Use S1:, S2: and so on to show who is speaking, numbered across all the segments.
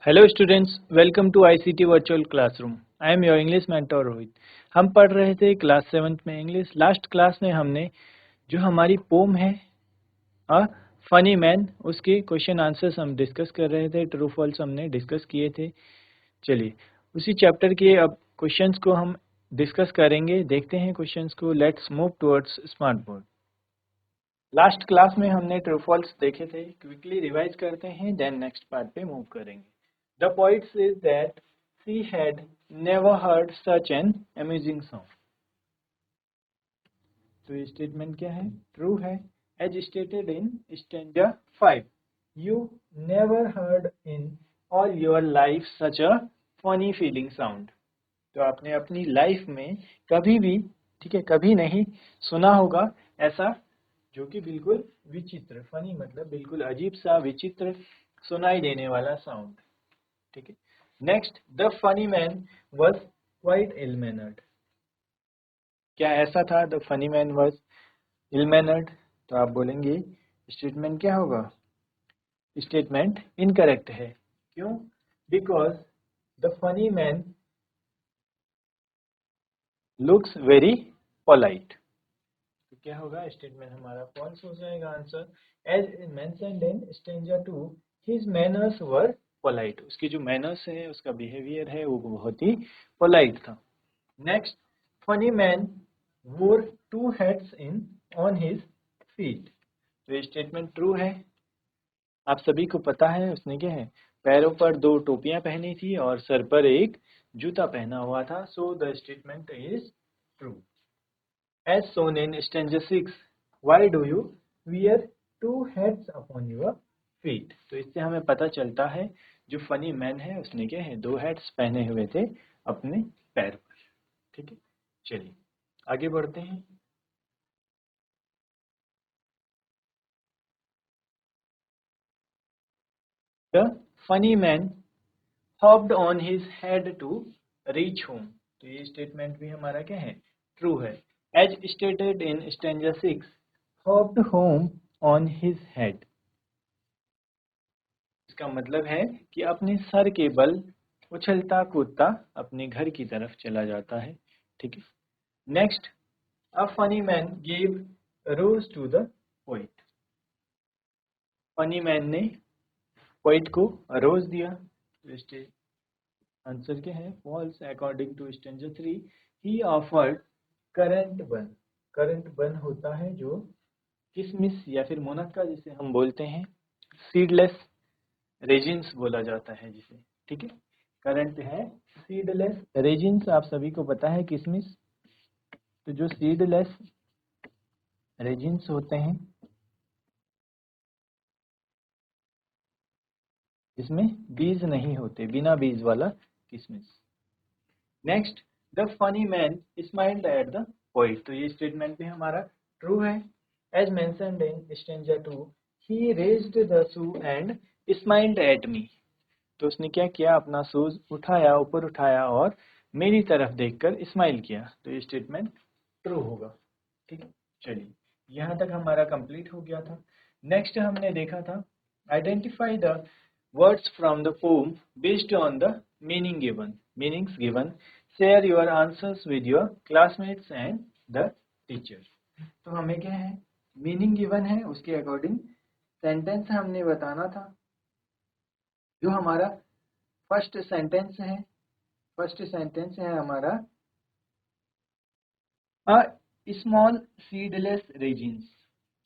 S1: Hello students, welcome to ICT virtual classroom. I am your English mentor Rohit. हम पढ़ रहे थे क्लास 7th में इंग्लिश। लास्ट क्लास में हमने जो हमारी पोम है अ फनी मैन, उसके क्वेश्चन आंसर्स हम डिस्कस कर रहे थे। ट्रू फॉल्स हमने डिस्कस किए थे। चलिए उसी चैप्टर के अब क्वेश्चंस को हम डिस्कस करेंगे। देखते हैं क्वेश्चंस को। Let's move towards smart board. Last class में हमने ट्रू फॉल्स देखे थे। क्विकली रिवाइज करते हैं, देन नेक्स्ट पार्ट पे मूव करेंगे। The poet says that she had never heard such an amazing song. तो ये स्टेटमेंट क्या है? ट्रू है। As stated in stanza 5, you never heard in all your life such a funny feeling sound. तो आपने अपनी life में कभी भी, ठीक है, कभी नहीं सुना होगा ऐसा जो कि बिल्कुल विचित्र, फनी मतलब बिल्कुल अजीब सा विचित्र सुनाई देने वाला साउंड। ठीक है। Next, the funny man was quite ill mannered. क्या ऐसा था? The funny man was ill mannered. तो आप बोलेंगे स्टेटमेंट क्या होगा? स्टेटमेंट इनकरेक्ट है। क्यों? Because the funny man looks very polite. तो क्या होगा? स्टेटमेंट हमारा फॉल्स हो जाएगा answer. As mentioned in stanza 2, his manners were polite. उसकी जो मैनर्स है, उसका बिहेवियर है, वो बहुत ही पोलाइट था। Next, funny man wore two hats in on his feet. तो ये स्टेटमेंट ट्रू है। आप सभी को पता है उसने क्या है, पैरों पर 2 टोपियां पहनी थी और सर पर एक जूता पहना हुआ था। So the statement is true. As shown in stanza 6, why do you wear 2 hats upon your feet? तो इससे हमें पता चलता है जो फनी मैन है उसने क्या है, 2 हैट्स पहने हुए थे अपने पैर पर। ठीक है, चलिए आगे बढ़ते हैं। The funny man hopped on his head to reach home। तो ये स्टेटमेंट भी हमारा क्या है? ट्रू है। As stated in stanza 6, hopped home on his head। इसका मतलब है कि अपने सर के बल उछलता कूदता अपने घर की तरफ चला जाता है। ठीक है। Next, a funny man give rose to the poet. Funny man ने पोइट को रोज दिया। आंसर क्या है? False. According to stanza 3, he offered currant bun. Currant bun होता है जो किशमिश या फिर मुनक्का जिसे हम बोलते हैं, सीडलेस रेजिन्स बोला जाता है जिसे। ठीक है। करंट है सीडलेस रेजिन्स, आप सभी को पता है किशमिश। तो जो सीडलेस रेजिन्स होते हैं इसमें बीज नहीं होते, बिना बीज वाला किशमिश। Next, the funny man smiled at the poet. तो ये स्टेटमेंट भी हमारा ट्रू है। As mentioned in stanza 2, he raised the shoe and smiled at me. तो उसने क्या किया? अपना शूज उठाया, ऊपर उठाया और मेरी तरफ देखकर स्माइल किया। तो ये स्टेटमेंट ट्रू होगा। ठीक है, चलिए यहाँ तक हमारा कंप्लीट हो गया था। नेक्स्ट हमने देखा था identify the words from the pome based on the meanings given. Share your answers with your classmates and the teacher. तो हमें क्या है, मीनिंग गिवन है, उसके अकॉर्डिंग सेंटेंस हमने बताना था। जो हमारा फर्स्ट सेंटेंस है हमारा अ स्मॉल सीडलेस रेजिन्स।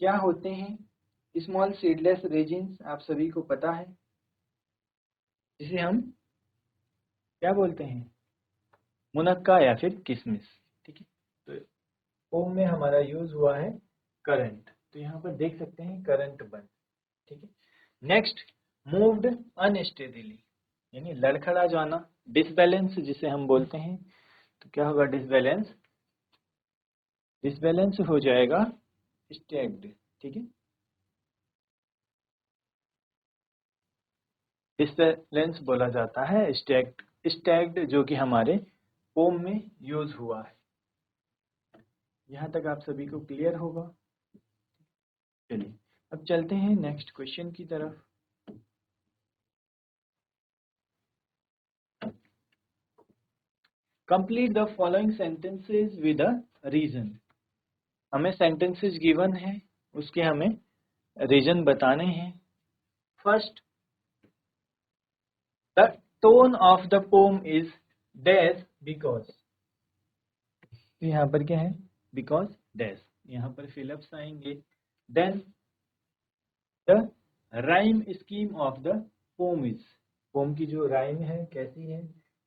S1: क्या होते हैं स्मॉल सीडलेस रेजिन्स? आप सभी को पता है, जिसे हम क्या बोलते हैं? मुनक्का या फिर किशमिश। ठीक है। तो पोम में हमारा यूज हुआ है करंट। तो यहाँ पर देख सकते हैं करंट बन। ठीक है। नेक्स्ट, मूव्ड अनस्टेडीली, यानी लड़खड़ा जाना, डिसबैलेंस जिसे हम बोलते हैं। तो क्या होगा? डिसबैलेंस। डिसबैलेंस हो जाएगा स्टैग्ड। ठीक है। डिसबैलेंस बोला जाता है स्टैग्ड जो कि हमारे पोम में यूज हुआ है। यहाँ तक आप सभी को क्लियर होगा। चलिए अब चलते हैं नेक्स्ट क्वेश्चन की तरफ। Complete the following sentences with a reason. हमें सेंटेंसेस गिवन है, उसके हमें रीजन बताने हैं। First, the tone of the poem is dash because. तो यहाँ पर क्या है, बिकॉज डैश, यहाँ पर फिलअप्स आएंगे। Then the rhyme scheme of the poem is, poem की जो राइम है कैसी है,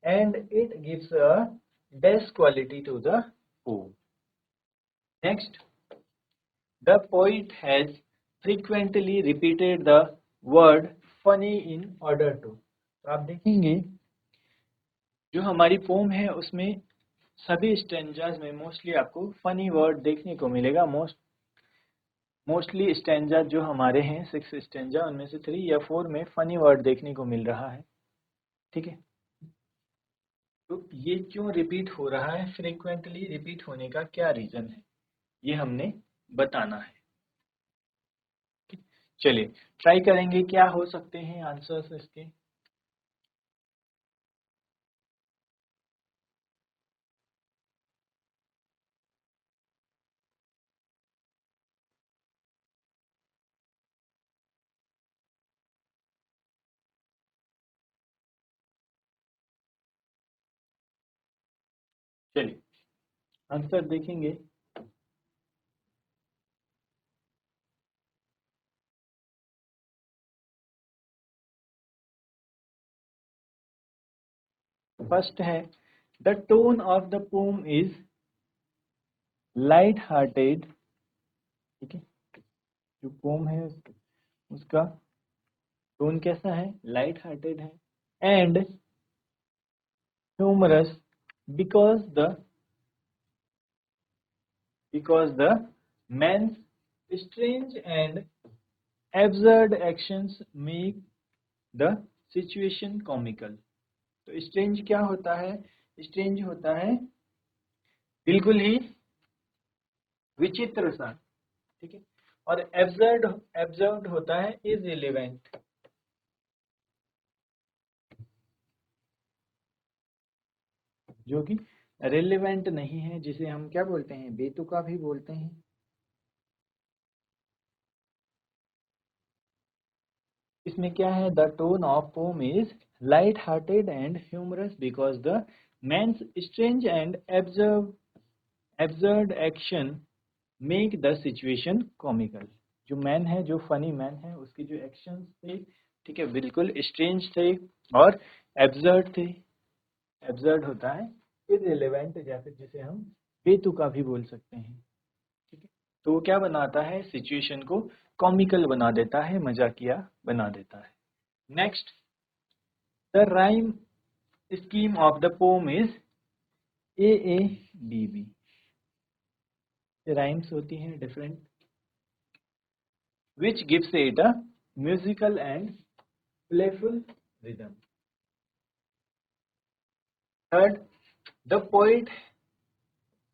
S1: and it gives a dash quality to the poem. Next, the poet has frequently repeated the word funny in order to। तो आप देखेंगे जो हमारी पोम है उसमें सभी स्टेंजाज में मोस्टली आपको फनी वर्ड देखने को मिलेगा। मोस्टली स्टेंजा जो हमारे हैं 6 स्टेंजा, उनमें से 3 या 4 में फनी वर्ड देखने को मिल रहा है। ठीक है, तो ये क्यों रिपीट हो रहा है, फ्रीक्वेंटली रिपीट होने का क्या रीजन है, ये हमने बताना है। चलिए ट्राई करेंगे क्या हो सकते हैं आंसर्स इसके। चलिए आंसर देखेंगे। फर्स्ट है, the tone of the poem is light hearted. ठीक है, जो पोम है उसका टोन कैसा है, लाइट हार्टेड है, and humorous because the man's strange and absurd actions make the situation comical. तो स्ट्रेंज क्या होता है, स्ट्रेंज होता है बिल्कुल ही विचित्र सा। ठीक है, और एब्सर्ड होता है इररिलेवेंट। जो कि रेलेवेंट नहीं है, जिसे हम क्या बोलते हैं, बेतुका भी बोलते हैं। इसमें क्या है, the tone of poem is light hearted and humorous because the man's strange and absurd action make the situation comical. जो मैन है, जो फनी मैन है, उसके जो एक्शंस थे, ठीक है, बिल्कुल स्ट्रेंज थे और एब्सर्ड थे। एब्सर्ड होता है इररिलेवेंट, जैसे जिसे हम बेतुका भी बोल सकते हैं। ठीक है, तो वो क्या बनाता है, सिचुएशन को कॉमिकल बना देता है, मजाकिया बना देता है। Next, the rhyme scheme of the poem is AABB। Rhymes होती हैं different, which gives it a musical and playful rhythm. Third, the poet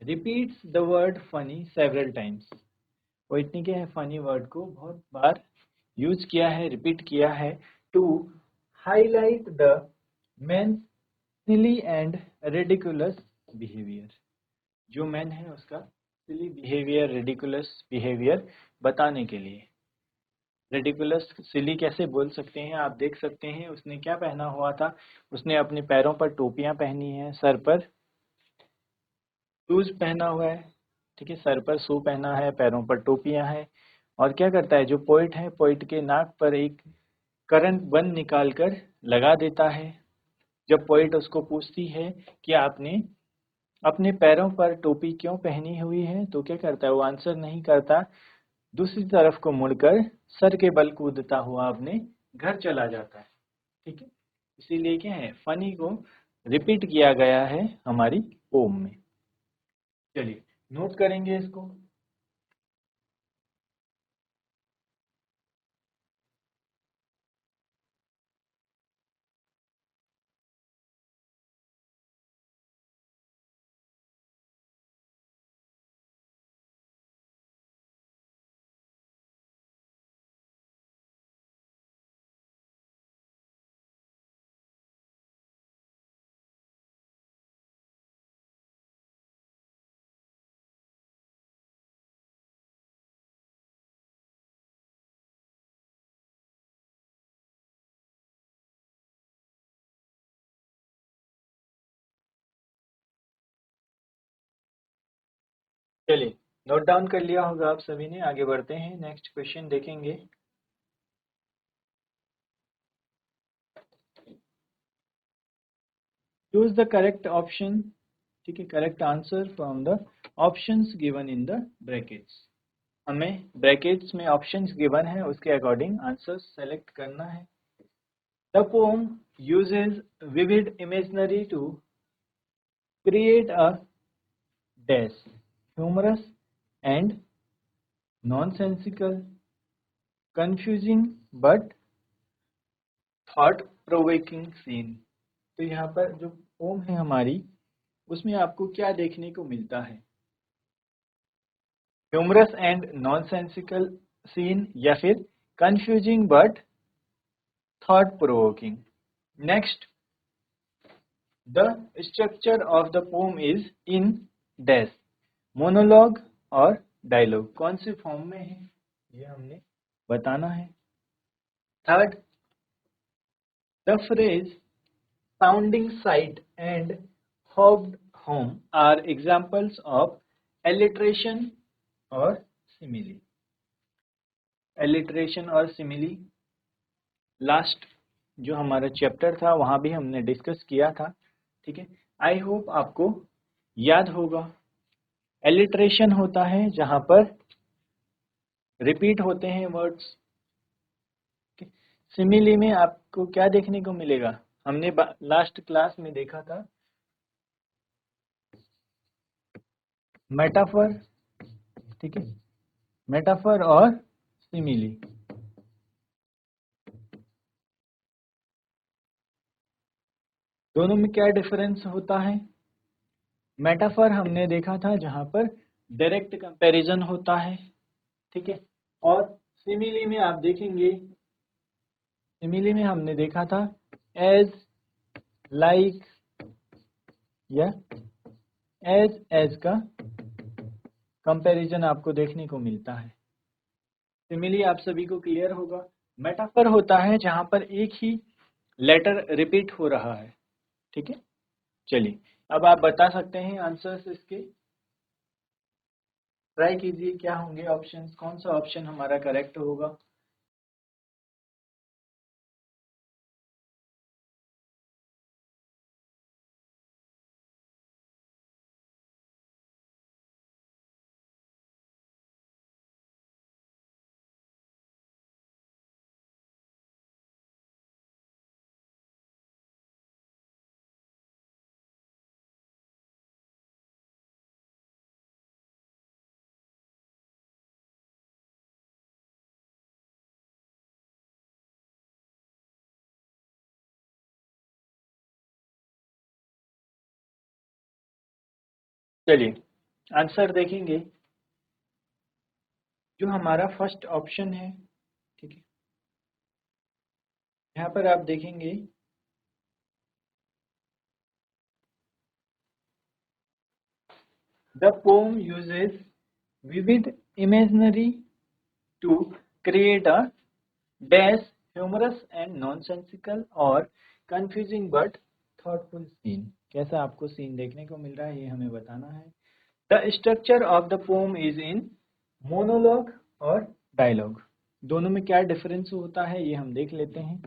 S1: repeats the word funny several times। Poet ने क्या है, फनी वर्ड को बहुत बार use किया है, repeat किया है, to highlight the man silly and ridiculous behaviour. जो मैन है उसका सिली बिहेवियर, रेडिकुलस बिहेवियर बताने के लिए। रेडिकुलस सिली कैसे बोल सकते हैं, आप देख सकते हैं उसने क्या पहना हुआ था, उसने अपने पैरों पर टोपियां पहनी है, सर पर शूज पहना हुआ है। ठीक है, सर पर शू पहना है, पैरों पर टोपियां हैं। और क्या करता है जो पोइट है, पोइट के नाक पर एक करंट बन निकाल कर लगा देता है। जब पोइट उसको पूछती है कि आपने अपने पैरों पर टोपी क्यों पहनी हुई है, तो क्या करता है, वो आंसर नहीं करता, दूसरी तरफ को मुड़कर सर के बल कूदता हुआ अपने घर चला जाता है। ठीक है, इसीलिए क्या है, फनी को रिपीट किया गया है हमारी पोम में। चलिए नोट करेंगे इसको। चलिए, नोट डाउन कर लिया होगा आप सभी ने। आगे बढ़ते हैं, नेक्स्ट क्वेश्चन देखेंगे। चूज द करेक्ट ऑप्शन, ठीक है, correct answer from the options given in the brackets. हमें ब्रैकेट्स में ऑप्शंस गिवन है, उसके अकॉर्डिंग आंसर सेलेक्ट करना है। The poem uses vivid imagery to create a dash humorous and nonsensical, confusing but thought provoking scene। तो यहाँ पर जो पोम है हमारी, उसमें आपको क्या देखने को मिलता है? ह्यूमरस एंड नॉनसेंसिकल सीन या फिर confusing but thought provoking. Next, the structure of the poem is in dash, monologue और डायलॉग, कौन से फॉर्म में है ये हमने बताना है। Third, the phrase sounding sight and hobbed home are examples of alliteration और सिमिली। एलिट्रेशन और सिमिली लास्ट जो हमारा चैप्टर था वहां भी हमने डिस्कस किया था, ठीक है। आई होप आपको याद होगा। एलिट्रेशन होता है जहां पर रिपीट होते हैं वर्ड्स। सिमिली में आपको क्या देखने को मिलेगा? हमने लास्ट क्लास में देखा था मेटाफर, ठीक है, मेटाफर और सिमिली। दोनों में क्या डिफरेंस होता है? मेटाफर हमने देखा था जहां पर डायरेक्ट कंपैरिजन होता है, ठीक है। और सिमिली में आप देखेंगे, सिमिली में हमने देखा था एज, लाइक या एज का कंपैरिजन आपको देखने को मिलता है। सिमिली आप सभी को क्लियर होगा। मेटाफर होता है जहां पर एक ही लेटर रिपीट हो रहा है, ठीक है। चलिए, अब आप बता सकते हैं आंसर्स इसके। ट्राई कीजिए क्या होंगे ऑप्शंस, कौन सा ऑप्शन हमारा करेक्ट होगा। चलिए, आंसर देखेंगे। जो हमारा फर्स्ट ऑप्शन है, ठीक है, यहाँ पर आप देखेंगे the poem uses vivid imagery to create a dash humorous and nonsensical और कंफ्यूजिंग बट थॉटफुल सीन। कैसा आपको सीन देखने को मिल रहा है ये हमें बताना है। The structure of the poem is in monologue और डायलॉग। दोनों में क्या डिफरेंस होता है ये हम देख लेते हैं।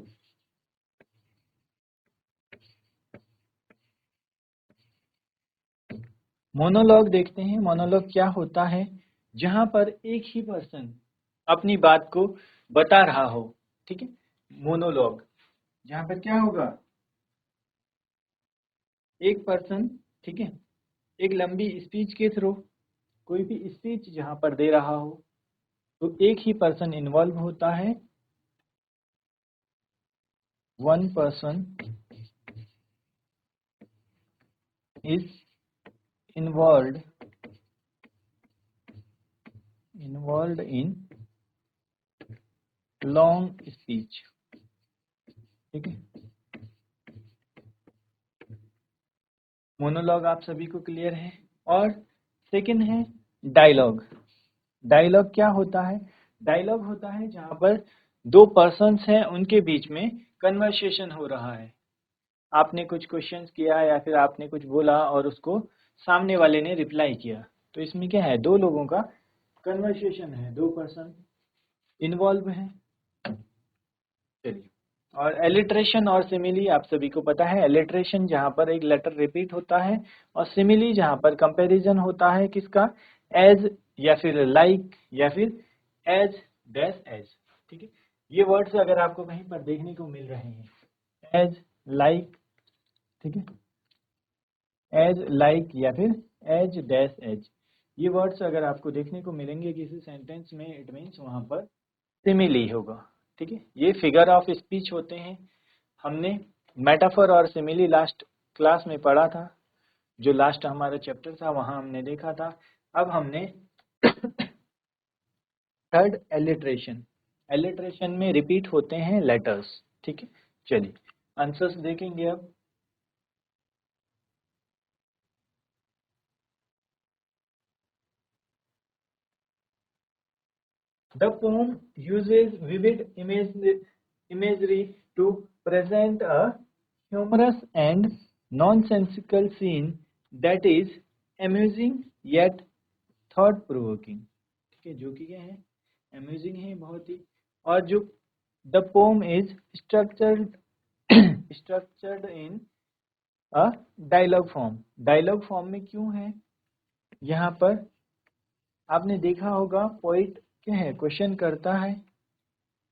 S1: मोनोलॉग देखते हैं। मोनोलॉग क्या होता है? जहां पर एक ही पर्सन अपनी बात को बता रहा हो, ठीक है। मोनोलॉग जहां पर क्या होगा, एक पर्सन, ठीक है, एक लंबी स्पीच के थ्रू कोई भी स्पीच जहां पर दे रहा हो तो एक ही पर्सन इन्वॉल्व होता है। One person is involve in long speech, ठीक है। मोनोलॉग आप सभी को क्लियर है। और सेकंड है डायलॉग। डायलॉग क्या होता है? डायलॉग होता है जहां पर दो पर्सन्स हैं, उनके बीच में कन्वर्सेशन हो रहा है। आपने कुछ क्वेश्चंस किया या फिर आपने कुछ बोला और उसको सामने वाले ने रिप्लाई किया, तो इसमें क्या है, दो लोगों का कन्वर्सेशन है, दो पर्सन इन्वॉल्व है। चलिए, और एलिट्रेशन और सिमिली आप सभी को पता है, एलिट्रेशन जहां पर एक लेटर रिपीट होता है और सिमिली जहां पर कंपैरिजन होता है किसका, एज या फिर लाइक या फिर एज डैश एज। ठीक है, ये वर्ड्स अगर आपको कहीं पर देखने को मिल रहे हैं, एज लाइक, ठीक है, एज लाइक या फिर एज डैश एज, ये वर्ड्स अगर आपको देखने को मिलेंगे किसी सेंटेंस में, इट मीन्स वहां पर सिमिली होगा। ठीक है, ये फिगर ऑफ स्पीच होते हैं। हमने मेटाफर और सिमिली लास्ट क्लास में पढ़ा था, जो लास्ट हमारा चैप्टर था वहां हमने देखा था। अब हमने थर्ड एलिट्रेशन, एलिट्रेशन में रिपीट होते हैं लेटर्स। ठीक है, चलिए आंसर्स देखेंगे अब। The poem uses vivid imagery to present a humorous and nonsensical scene that is amusing yet thought provoking। ठीक है, जो कि क्या है, अम्यूजिंग है बहुत ही, और जो the poem is structured in a dialogue form. Dialogue form में क्यों है, यहाँ पर आपने देखा होगा पोइट क्या है, क्वेश्चन करता है,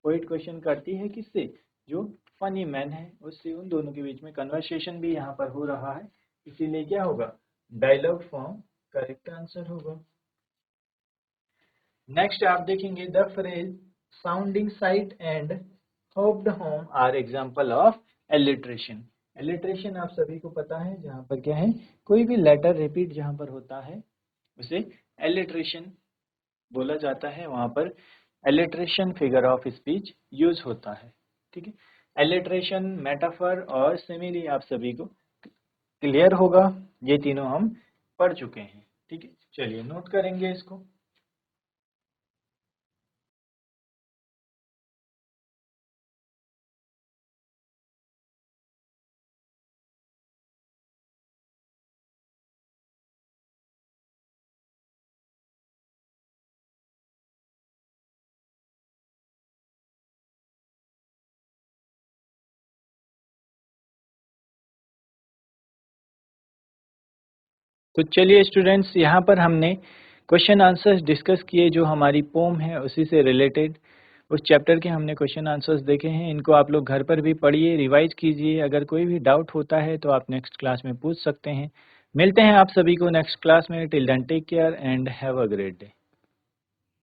S1: पोइट क्वेश्चन करती है किससे, जो फनी मैन है उससे, उन दोनों के बीच में कन्वर्सेशन भी यहाँ पर हो रहा है, इसीलिए क्या होगा, डायलॉग फॉर्म करेक्ट आंसर होगा। नेक्स्ट आप देखेंगे the phrase sounding sight and hoped home are example of alliteration. Alliteration आप सभी को पता है, जहाँ पर क्या है, कोई भी लेटर रिपीट जहाँ पर होता है उसे एलिट्रेशन बोला जाता है, वहाँ पर alliteration figure of speech use होता है। ठीक है, एलिट्रेशन, मेटाफर और सिमिली आप सभी को क्लियर होगा, ये तीनों हम पढ़ चुके हैं। ठीक है, चलिए नोट करेंगे इसको। तो चलिए स्टूडेंट्स, यहाँ पर हमने क्वेश्चन आंसर्स डिस्कस किए जो हमारी पोम है उसी से रिलेटेड, उस चैप्टर के हमने क्वेश्चन आंसर्स देखे हैं। इनको आप लोग घर पर भी पढ़िए, रिवाइज कीजिए, अगर कोई भी डाउट होता है तो आप नेक्स्ट क्लास में पूछ सकते हैं। मिलते हैं आप सभी को नेक्स्ट क्लास में। Till then take care and have a great day.